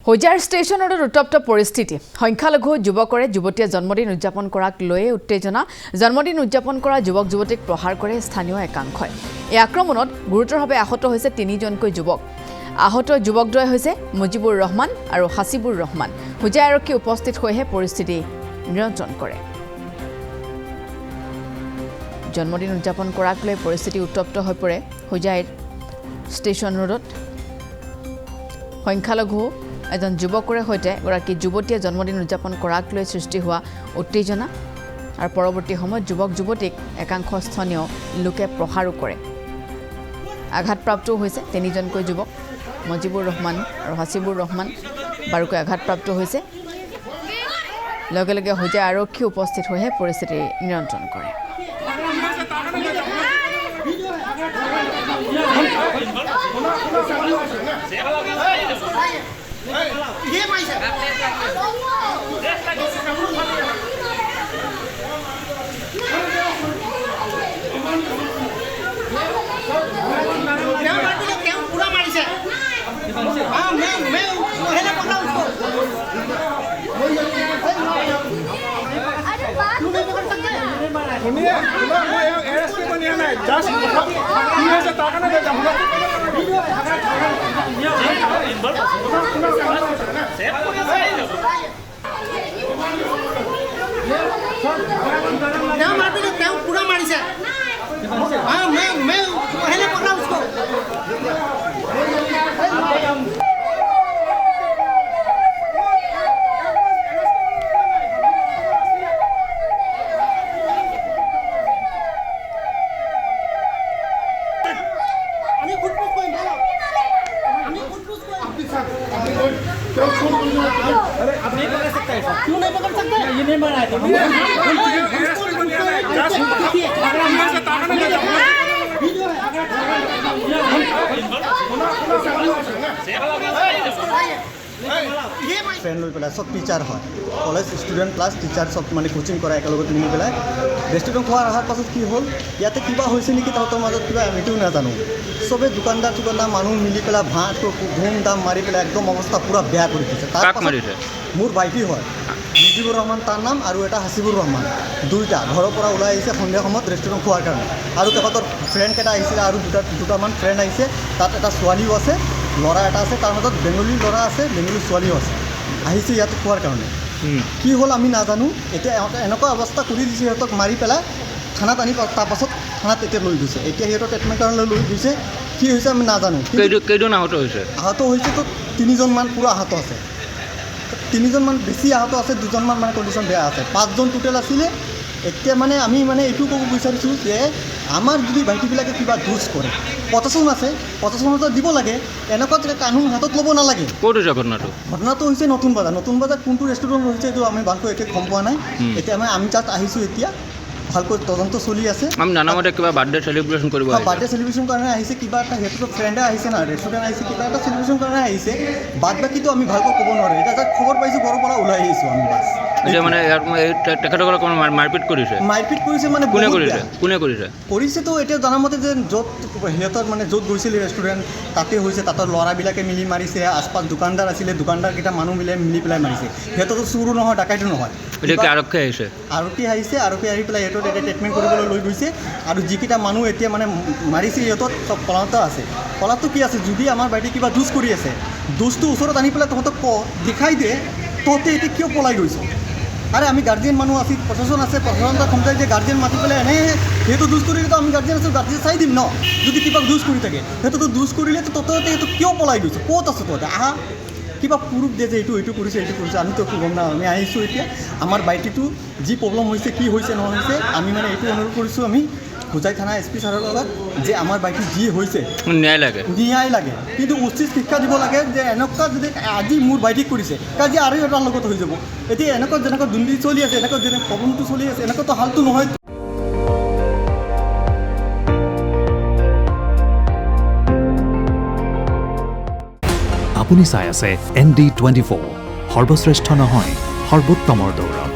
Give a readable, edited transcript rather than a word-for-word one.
হোজাৰ ষ্টেচনৰ উত্তপ্ত পৰিস্থিতি সংখ্যালঘু যুৱকৰে যুৱতীয়ে জন্মদিন উদযাপন কৰাক লৈ উত্তেজনা জন্মদিন উদযাপন কৰা যুৱক যুৱতীক প্ৰহাৰ কৰে স্থানীয় একাংশই এই আক্ৰমণত গুৰুতৰভাৱে আহত হৈছে তিনিজনকৈ যুৱক আহত যুৱকদ্বয় হৈছে মুজিবুৰ ৰহমান আৰু হাসিবুৰ ৰহমান হোজাই আৰক্ষী উপস্থিত হৈহে পৰিস্থিতি নিয়ন্ত্ৰণ কৰে জন্মদিন উদযাপন কৰাক লৈ পৰিস্থিতি উত্তপ্ত হৈ পৰে হোজাইৰ ষ্টেচন ৰোডত সংখ্যালঘু এজন যুৱকৰে হৈতে গৰাকী যুৱতীয়ে জন্মদিন উদযাপন কৰাক লৈ সৃষ্টি হোৱা উত্তেজনা আৰু পৰৱৰ্তী সময়ত যুৱক যুৱতীক একাংশ স্থানীয় লোকে প্ৰহাৰো কৰে আঘাতপ্ৰাপ্ত হৈছে তিনিজনকৈ যুৱক মুজিবুৰ ৰহমান আৰু হাসিবুৰ ৰহমান বাৰুকৈ আঘাতপ্ৰাপ্ত হৈছে লগে লগে হোজাই আৰক্ষী উপস্থিত হৈহে পৰিস্থিতি নিয়ন্ত্ৰণ কৰে ये पैसा क्या पूरा मारी से हाँ मैं हेला पकड़ा उसको तू नहीं पकड़ सकते सुनिए मैं एएसपी को नहीं है जस्ट ये से ताकत नहीं देता क्या मारती है क्या पूरा मारी से हाँ मैं हेला पकड़ा उसको अरे अब नहीं पकड़ सकता है क्यों नहीं पकड़ सकते ये नहीं मारा है तो एएसपी को नहीं है जस्ट ये से ताकत नहीं देता ফ্ৰেণ্ড লৈ পেলাই চব টিচাৰ হয় কলেজ ষ্টুডেণ্ট প্লাছ টিচাৰ চব মানে কোচিং কৰা একেলগত মিলি পেলাই ৰেষ্টুৰেণ্ট খোৱাৰ অহাৰ পাছত কি হ'ল ইয়াতে কিবা হৈছে নেকি তাহাঁতৰ মাজত কিবা আমিতো নাজানো চবেই দোকানদাৰ মানুহ মিলি পেলাই ঘুম দাম মাৰি পেলাই একদম অৱস্থা পূৰা বেয়া কৰি দিছে তাৰ মোৰ ভাইটি হয় মুজিবুৰ ৰহমান তাৰ নাম আৰু এটা হাসিবুৰ ৰহমান দুইটা ঘৰৰ পৰা ওলাই আহিছে সন্ধিয়া সময়ত ৰেষ্টুৰেণ্ট খোৱাৰ কাৰণে আৰু তেখেতৰ ফ্ৰেণ্ডকেইটা আহিছিলে আৰু দুটামান ফ্ৰেণ্ড আহিছে তাত এটা ছোৱালীও আছে ল'ৰা এটা আছে তাৰ মাজত বেংগলী ল'ৰা আছে বেংগলী ছোৱালীও আছে আহিছে ইয়াত খোৱাৰ কাৰণে কি হ'ল আমি নাজানো এতিয়া এনেকুৱা অৱস্থা কৰি দিছে সিহঁতক মাৰি পেলাই থানাত আনি তাৰপাছত থানাত এতিয়া লৈ গৈছে এতিয়া সিহঁতৰ ট্ৰিটমেণ্ট কাৰণে লৈ গৈছে কি হৈছে আমি নাজানো কেইজন আহত হৈছেতো তিনিজনমান পূৰা আহত আছে তিনিজনমান বেছি আহত আছে দুজনমান মানে কণ্ডিশ্যন বেয়া আছে পাঁচজন টোটেল আছিলে এতিয়া মানে আমি মানে এইটো ক'ব বিচাৰিছোঁ যে আমাৰ যদি ভাইটিবিলাকে কিবা দোষ কৰে প্ৰশাসন আছে প্ৰশাসনত দিব লাগে এনেকুৱা কানুন হাতত ল'ব নালাগে ক'ত হৈছে ঘটনাটো হৈছে নতুন বজাৰ কোনটো ৰেষ্টুৰেণ্ট হৈছে এইটো আমি ভালকৈ এতিয়া গম পোৱা নাই এতিয়া আমি তাত আহিছোঁ এতিয়া ভালকৈ তদন্ত চলি আছে আমি নানামতে কিবা বাৰ্থডে চেলিব্ৰেশ্যন কৰিব বাৰ্থডে চেলিব্ৰেশ্যন কাৰণে আহিছে কিবা এটা সিহঁতৰ ফ্ৰেণ্ডে আহিছে না ৰেষ্টুৰেণ্ট আহিছে কিবা এটা চেলিব্ৰেশ্যন কাৰণে আহিছে বাদ বাকীটো আমি ভালকৈ ক'ব নোৱাৰোঁ এতিয়া যাক খবৰ পাইছোঁ ঘৰৰ পৰা ওলাই আহিছোঁ আমি বাছ এতিয়া মানে তেখেতসকলক মাৰপিট কৰিছে মানে কোনে কৰিছেতো এতিয়া জনামতে যে য'ত সিহঁতৰ মানে য'ত গৈছিল ৰেষ্টুৰেণ্ট তাতে হৈছে তাতৰ ল'ৰাবিলাকে মিলি মাৰিছে আশপাছ দোকানদাৰ আছিলে দোকানদাৰকেইটা মানুহ মিলি পেলাই মাৰিছে সিহঁততো চুৰো নহয় ডাকাইতো নহয় এতিয়া আৰক্ষী আহিছে আৰক্ষী আহি পেলাই সিহঁতক এতিয়া ট্ৰিটমেণ্ট কৰিবলৈ লৈ গৈছে আৰু যিকেইটা মানুহ এতিয়া মানে মাৰিছে সিহঁতত চব পলাতত আছে পলাতটো কি আছে যদি আমাৰ বাইদেউ কিবা দোষ কৰি আছে দোষটো ওচৰত আনি পেলাই তহঁতক দেখাই দে তহঁতে এতিয়া কিয় পলাই গৈছ আরে আমি গার্জিয়ান মানুষ আছি প্রশাসন আছে প্রশাসনটা ক্ষমতায় যে গার্জিয়ান মাতি পেলে এনে সেইটো দোষ কৰিলে তো আমি গাৰ্জিয়ান আছো গাৰ্জিয়ান চাই দিম ন যদি কিবা দোষ কৰি থাকে সেইটো দোষ কৰিলে তো তহঁতে এইটো কিয় পলাই গৈছ ক'ত আছো তহঁতে আহা কিবা প্ৰুফ দিয়ে যে এইটো কৰিছে আমিতো একো গম নাপাওঁ আমি আহিছোঁ এতিয়া আমাৰ বাইটিটো যি প্ৰব্লেম হৈছে কি হৈছে নহৈছে আমি মানে এইটো অনুৰোধ কৰিছোঁ আমি হোজাই থানা SP ছাৰৰ লগত যে আমাৰ বাইটি যি হৈছে ন্যায় লাগে কিন্তু উচিত শিক্ষা দিব লাগে যে এনেকুৱা যদি আজি মোৰ বাইটিক কৰিছে কাজি আৰু এটাৰ লগত হৈ যাব এতিয়া এনেকুৱা যেনেকুৱা দুৰ্নীতি চলি আছে এনেকুৱা যেনে প্ৰব্লেমটো চলি আছে এনেকুৱাতো হালটো নহয় আপুনি চাই আছে ND24 সৰ্বশ্ৰেষ্ঠ নহয় সৰ্বোত্তমৰ দৌৰ